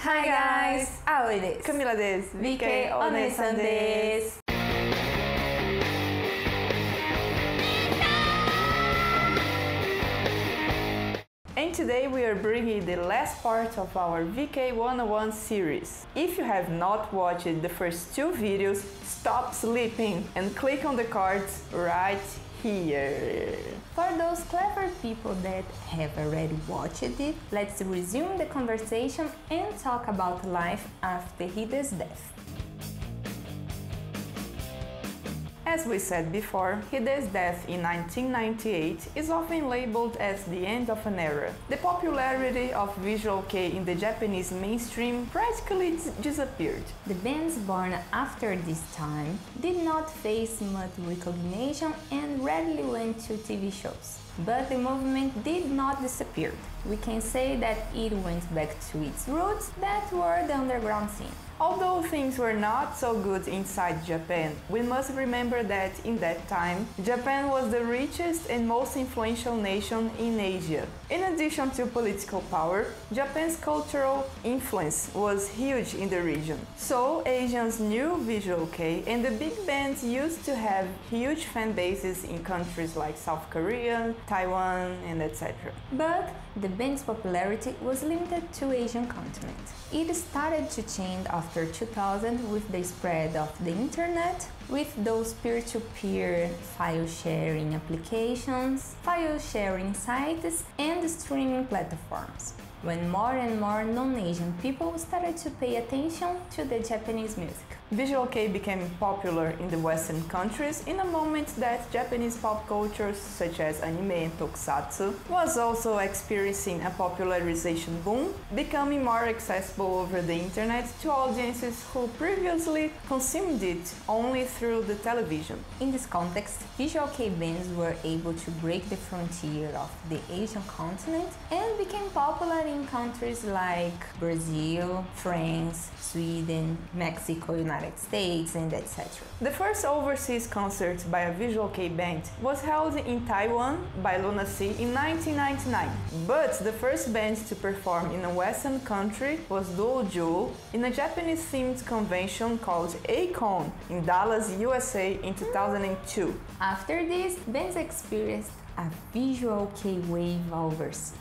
Hi guys! Aoi desu. Camila desu. VK Onesan desu. And today we are bringing the last part of our VK 101 series. If you have not watched the first two videos, stop sleeping and click on the cards right here. For those clever people that have already watched it, let's resume the conversation and talk about life after Hide's death. As we said before, Hide's death in 1998 is often labeled as the end of an era. The popularity of Visual Kei in the Japanese mainstream practically disappeared. The bands born after this time did not face much recognition and rarely went to TV shows. But the movement did not disappear. We can say that it went back to its roots that were the underground scene. Although things were not so good inside Japan, we must remember that in that time, Japan was the richest and most influential nation in Asia. In addition to political power, Japan's cultural influence was huge in the region. So Asians knew Visual Kei, and the big bands used to have huge fan bases in countries like South Korea, Taiwan, and etc. But the band's popularity was limited to Asian continent. It started to change after 2000 with the spread of the internet, with those peer-to-peer file sharing applications, file sharing sites, and streaming platforms, when more and more non-Asian people started to pay attention to the Japanese music. Visual Kei became popular in the Western countries in a moment that Japanese pop culture such as anime and tokusatsu was also experiencing a popularization boom, becoming more accessible over the internet to audiences who previously consumed it only through the television. In this context, Visual Kei bands were able to break the frontier of the Asian continent and became popular in countries like Brazil, France, Sweden, Mexico, United States, and etc. The first overseas concert by a Visual Kei band was held in Taiwan by Lunacy in 1999, but the first band to perform in a Western country was Duo Jewel in a Japanese-themed convention called A-Kon in Dallas, USA in 2002. After this, bands experienced a Visual Kei wave overseas.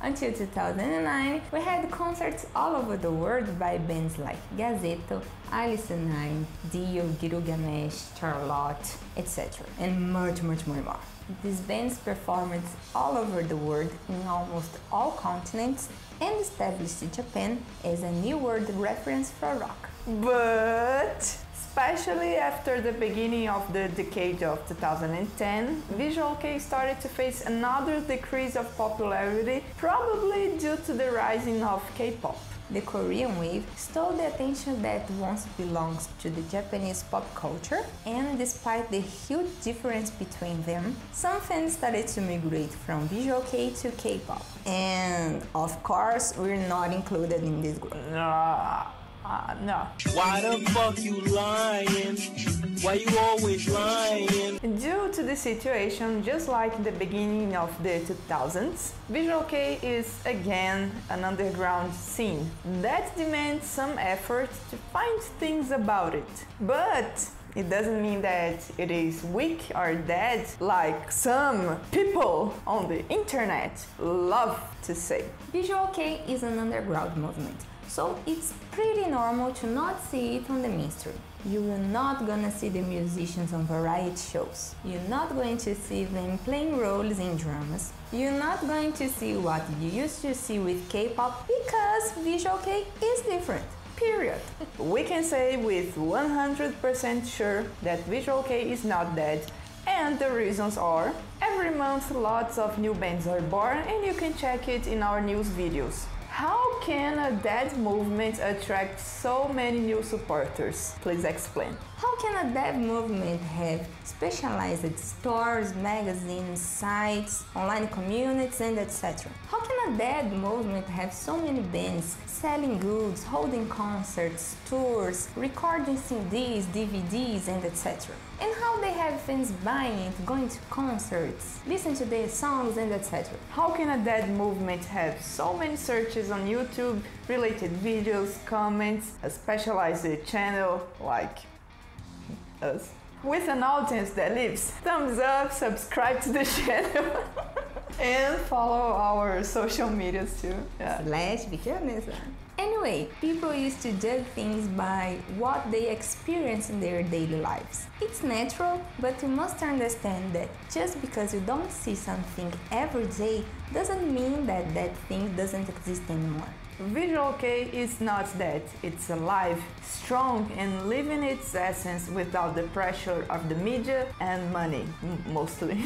Until 2009, we had concerts all over the world by bands like Gazeto, Alice 9, Dio, Gilgamesh, Charlotte, etc. and much more. These bands performed all over the world in almost all continents and established Japan as a new world reference for rock. But especially after the beginning of the decade of 2010, Visual Kei started to face another decrease of popularity, probably due to the rising of K-pop. The Korean wave stole the attention that once belonged to the Japanese pop culture, and despite the huge difference between them, some fans started to migrate from Visual Kei to K-pop. And of course, we're not included in this group. No. Why the fuck you lying? Why you always lying? Due to the situation, just like in the beginning of the 2000s, Visual Kei is again an underground scene that demands some effort to find things about it. But it doesn't mean that it is weak or dead like some people on the internet love to say. Visual Kei is an underground movement, so it's pretty normal to not see it on the mainstream. You're not gonna see the musicians on variety shows. You're not going to see them playing roles in dramas. You're not going to see what you used to see with K-pop because Visual Kei is different. Period. We can say with 100% sure that Visual Kei is not dead, and the reasons are: every month lots of new bands are born and you can check it in our news videos. How can a dead movement attract so many new supporters? Please explain. How can a dead movement have specialized stores, magazines, sites, online communities, and etc.? How can a dead movement have so many bands selling goods, holding concerts, tours, recording CDs, DVDs, and etc.? And how they have fans buying it, going to concerts, listen to their songs, and etc. How can a dead movement have so many searches on YouTube YouTube related videos, comments, a specialized channel like us, with an audience that lives. Thumbs up, subscribe to the channel, and follow our social medias too. Yeah. /Vikivanessa. Anyway, people used to judge things by what they experience in their daily lives. It's natural, but you must understand that just because you don't see something every day doesn't mean that that thing doesn't exist anymore. Visual Kei is not that. It's alive, strong, and living its essence without the pressure of the media and money, mostly.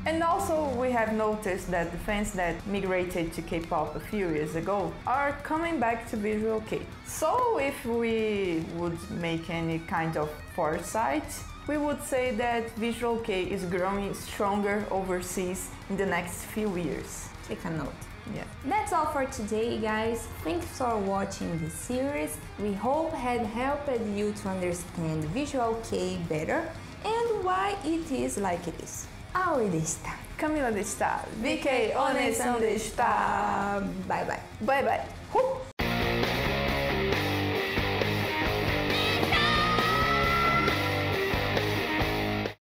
And also, we have noticed that the fans that migrated to K-pop a few years ago are coming back to Visual Kei. So if we would make any kind of foresight, we would say that Visual Kei is growing stronger overseas in the next few years. Take a note. Yeah. That's all for today, guys. Thanks for watching this series. We hope had helped you to understand Visual Kei better and why it is like it is. Aoi deshita. Camila deshita. VK Onesan deshita. Bye bye. Bye bye.